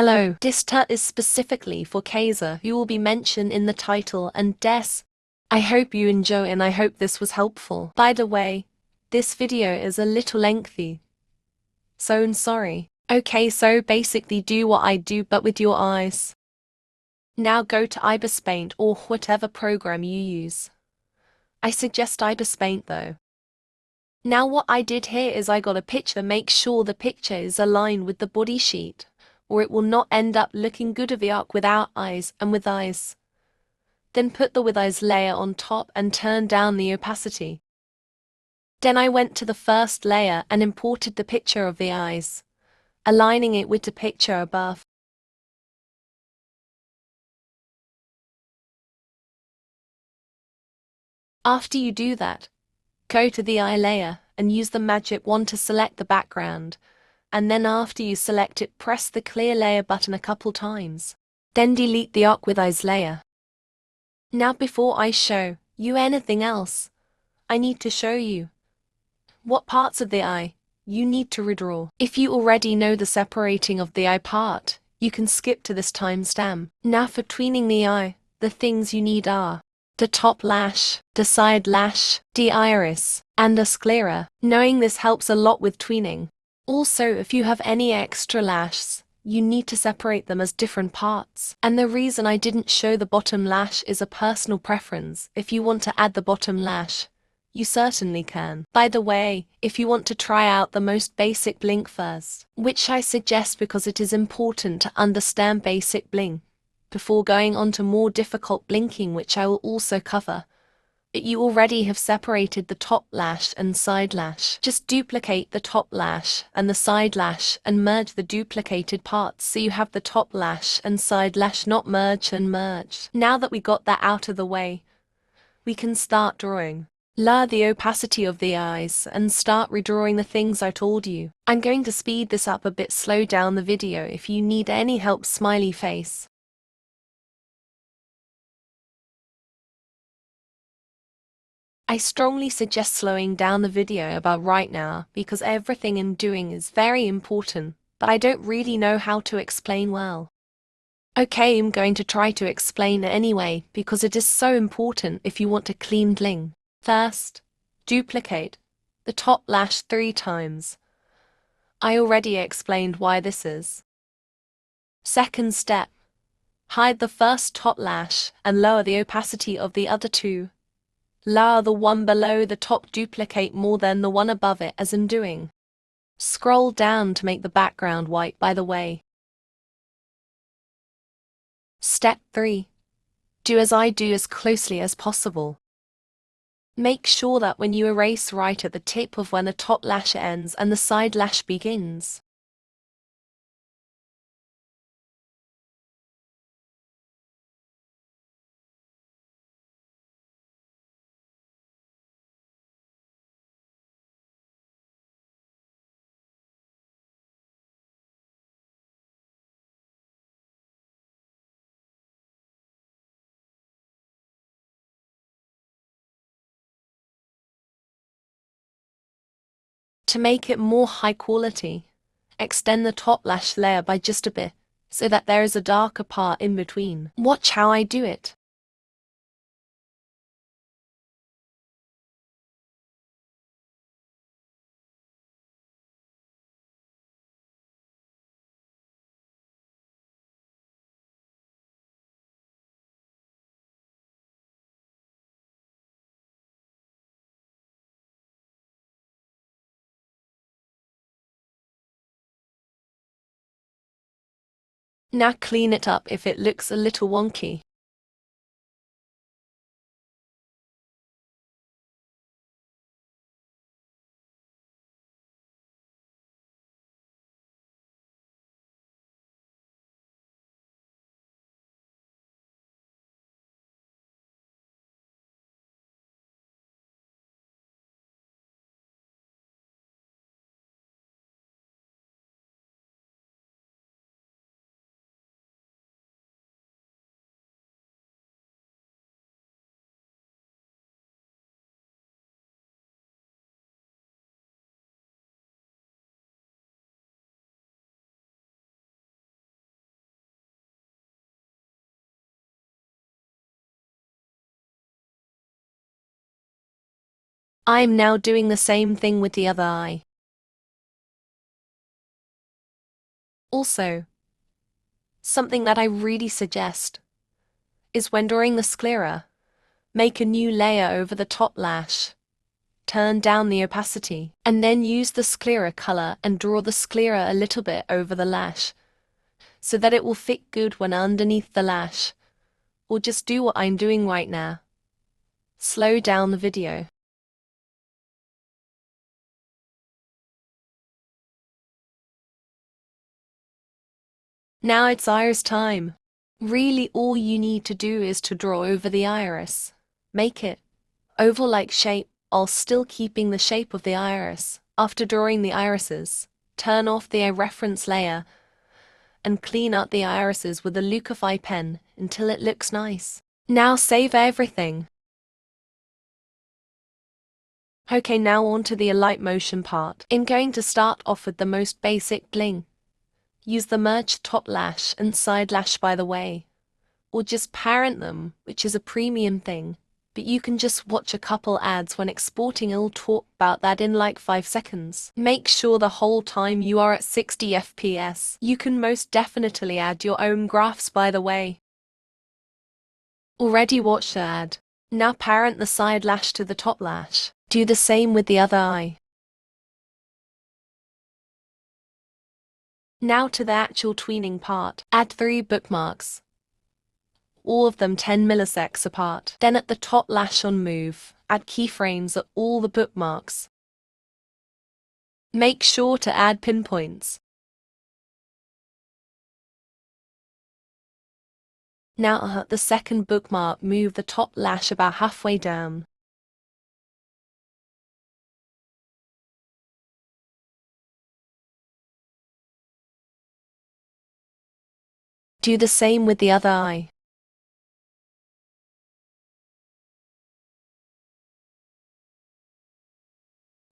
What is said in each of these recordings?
Hello, this tut is specifically for Kaiser, who will be mentioned in the title and des. I hope you enjoy and I hope this was helpful. By the way, this video is a little lengthy, so I'm sorry. Okay, so basically do what I do but with your eyes. Now go to EYE Paint or whatever program you use. I suggest EYE Paint though. Now what I did here is I got a picture. Make sure the picture is aligned with the body sheet, or it will not end up looking good of the arc without eyes and with eyes. Then put the with eyes layer on top and turn down the opacity. Then I went to the first layer and imported the picture of the eyes, aligning it with the picture above. After you do that, go to the eye layer and use the magic wand to select the background, and then after you select it, press the clear layer button a couple times. Then delete the arc with eyes layer. Now before I show you anything else, I need to show you what parts of the eye you need to redraw. If you already know the separating of the eye part, you can skip to this timestamp. Now for tweening the eye, the things you need are the top lash, the side lash, the iris, and the sclera. Knowing this helps a lot with tweening. Also, if you have any extra lashes, you need to separate them as different parts. And the reason I didn't show the bottom lash is a personal preference. If you want to add the bottom lash, you certainly can. By the way, if you want to try out the most basic blink first, which I suggest because it is important to understand basic blink before going on to more difficult blinking, which I will also cover. But you already have separated the top lash and side lash. Just duplicate the top lash and the side lash and merge the duplicated parts so you have the top lash and side lash not merged and merged. Now that we got that out of the way, we can start drawing. Lower the opacity of the eyes and start redrawing the things I told you. I'm going to speed this up a bit, slow down the video if you need any help. Smiley face. I strongly suggest slowing down the video about right now because everything in doing is very important, but I don't really know how to explain well. Okay, I'm going to try to explain it anyway because it is so important if you want to clean bling. First, duplicate the top lash 3 times. I already explained why this is. Second step, hide the first top lash and lower the opacity of the other 2. Lower the one below the top, duplicate more than the one above it as I'm doing. Scroll down to make the background white, by the way. Step 3. Do as I do as closely as possible. Make sure that when you erase right at the tip of when the top lash ends and the side lash begins. To make it more high quality, extend the top lash layer by just a bit, so that there is a darker part in between. Watch how I do it. Now clean it up if it looks a little wonky. I'm now doing the same thing with the other eye. Also, something that I really suggest is when drawing the sclera, make a new layer over the top lash. Turn down the opacity, and then use the sclera color and draw the sclera a little bit over the lash, so that it will fit good when underneath the lash. Or just do what I'm doing right now. Slow down the video. Now it's iris time. Really all you need to do is to draw over the iris. Make it oval-like shape, while still keeping the shape of the iris. After drawing the irises, turn off the reference layer and clean up the irises with a Lucify pen until it looks nice. Now save everything. Okay, now on to the light motion part. I'm going to start off with the most basic bling. Use the merged top lash and side lash by the way, or just parent them, which is a premium thing. But you can just watch a couple ads when exporting. I'll talk about that in like 5 seconds. Make sure the whole time you are at 60 FPS. You can most definitely add your own graphs by the way. Already watched the ad. Now parent the side lash to the top lash. Do the same with the other eye. Now to the actual tweening part. Add 3 bookmarks, all of them 10 milliseconds apart. Then at the top lash on move, add keyframes at all the bookmarks. Make sure to add pinpoints. Now at the second bookmark, move the top lash about halfway down. Do the same with the other eye.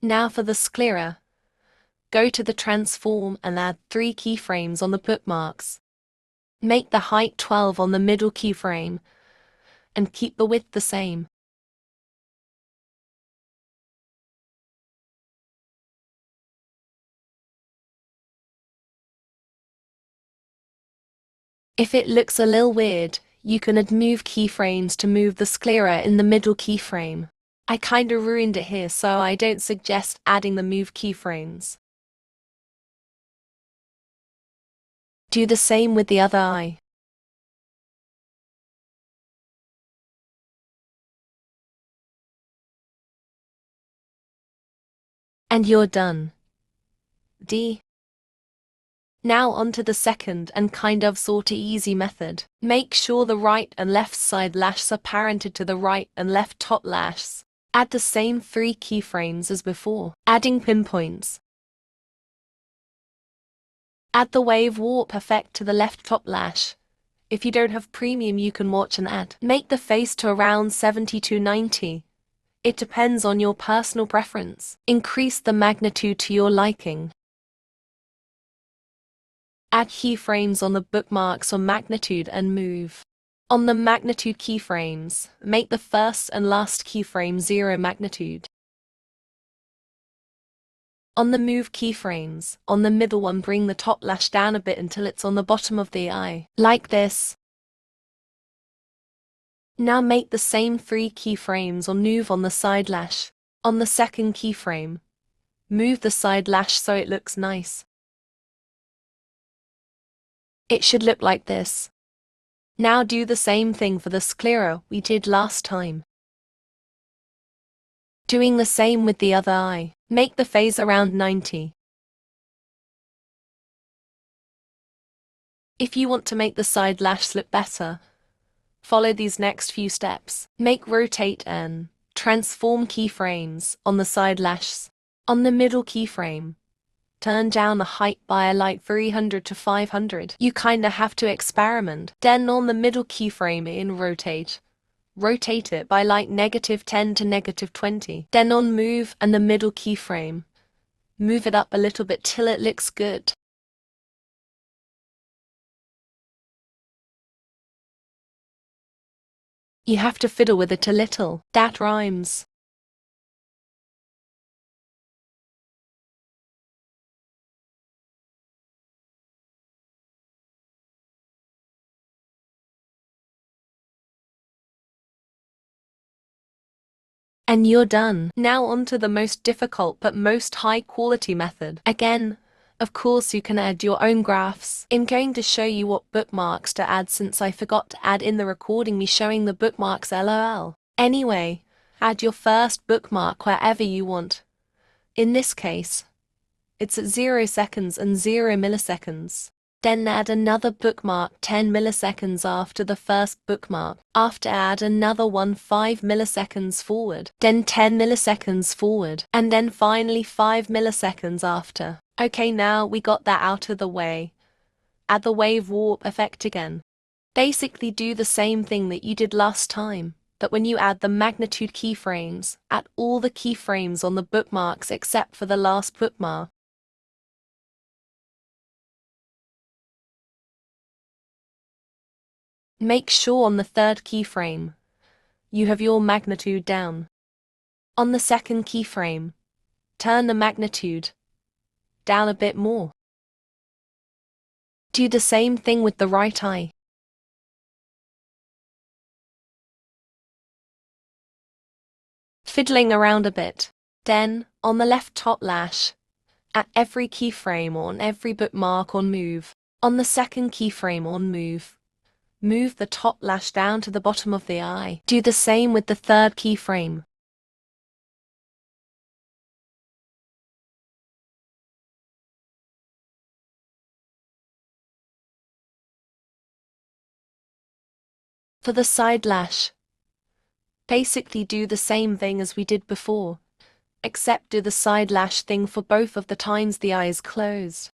Now for the sclera. Go to the transform and add 3 keyframes on the bookmarks. Make the height 12 on the middle keyframe and keep the width the same. If it looks a little weird, you can add move keyframes to move the sclera in the middle keyframe. I kinda ruined it here, so I don't suggest adding the move keyframes. Do the same with the other eye. And you're done. D. Now onto the second and kind of sorta easy method. Make sure the right and left side lashes are parented to the right and left top lashes. Add the same 3 keyframes as before, adding pinpoints. Add the wave warp effect to the left top lash. If you don't have premium, you can watch an ad. Make the face to around 70 to 90. It depends on your personal preference. Increase the magnitude to your liking. Add keyframes on the bookmarks on magnitude and move. On the magnitude keyframes, make the first and last keyframe 0 magnitude. On the move keyframes, on the middle one, bring the top lash down a bit until it's on the bottom of the eye, like this. Now make the same 3 keyframes on move on the side lash. On the second keyframe, move the side lash so it looks nice. It should look like this. Now do the same thing for the sclera we did last time. Doing the same with the other eye. Make the phase around 90. If you want to make the side lash look better, follow these next few steps. Make rotate and transform keyframes on the side lashes. On the middle keyframe, turn down the height by like 300 to 500. You kinda have to experiment. Then on the middle keyframe in rotate it by like -10 to -20. Then on move and the middle keyframe, move it up a little bit till it looks good. You have to fiddle with it a little. That rhymes. And you're done. Now on to the most difficult but most high quality method. Again, of course you can add your own graphs. I'm going to show you what bookmarks to add since I forgot to add in the recording me showing the bookmarks lol. Anyway, add your first bookmark wherever you want. In this case, it's at 0 seconds and 0 milliseconds. Then add another bookmark 10 milliseconds after the first bookmark. After add another one 5 milliseconds forward. Then 10 milliseconds forward. And then finally 5 milliseconds after. Okay, now we got that out of the way. Add the wave warp effect again. Basically do the same thing that you did last time, but when you add the magnitude keyframes, add all the keyframes on the bookmarks except for the last bookmark. Make sure on the third keyframe, you have your magnitude down. On the second keyframe, turn the magnitude down a bit more. Do the same thing with the right eye. Fiddling around a bit. Then, on the left top lash, at every keyframe on every bookmark on move. On the second keyframe on move, move the top lash down to the bottom of the eye. Do the same with the third keyframe. For the side lash, basically do the same thing as we did before, except do the side lash thing for both of the times the eye is closed.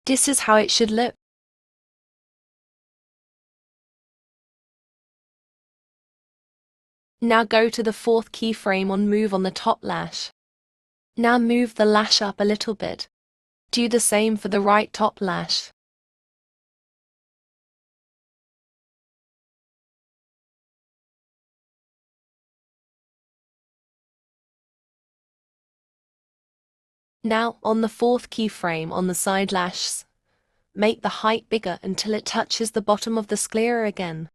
This is how it should look. Now go to the fourth keyframe on move on the top lash. Now move the lash up a little bit. Do the same for the right top lash. Now, on the fourth keyframe on the side lashes, make the height bigger until it touches the bottom of the sclera again.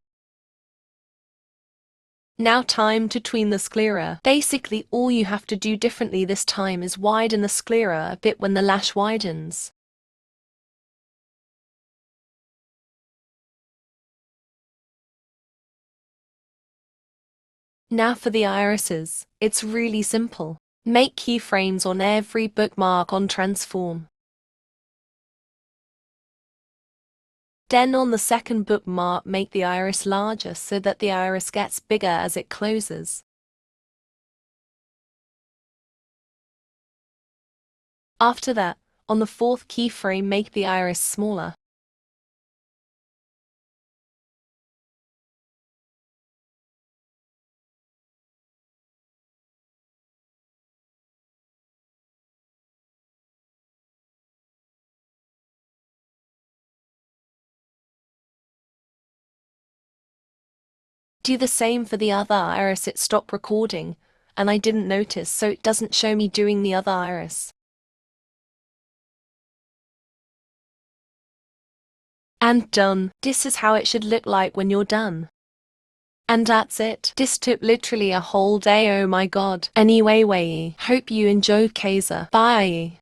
Now time to tween the sclera. Basically all you have to do differently this time is widen the sclera a bit when the lash widens. Now for the irises, it's really simple. Make keyframes on every bookmark on transform. Then on the second bookmark make the iris larger so that the iris gets bigger as it closes. After that, on the fourth keyframe make the iris smaller. Do the same for the other iris. It stopped recording, and I didn't notice, so it doesn't show me doing the other iris. And done. This is how it should look like when you're done. And that's it. This took literally a whole day, oh my god. Anyway, hope you enjoyed Kaiser. Bye.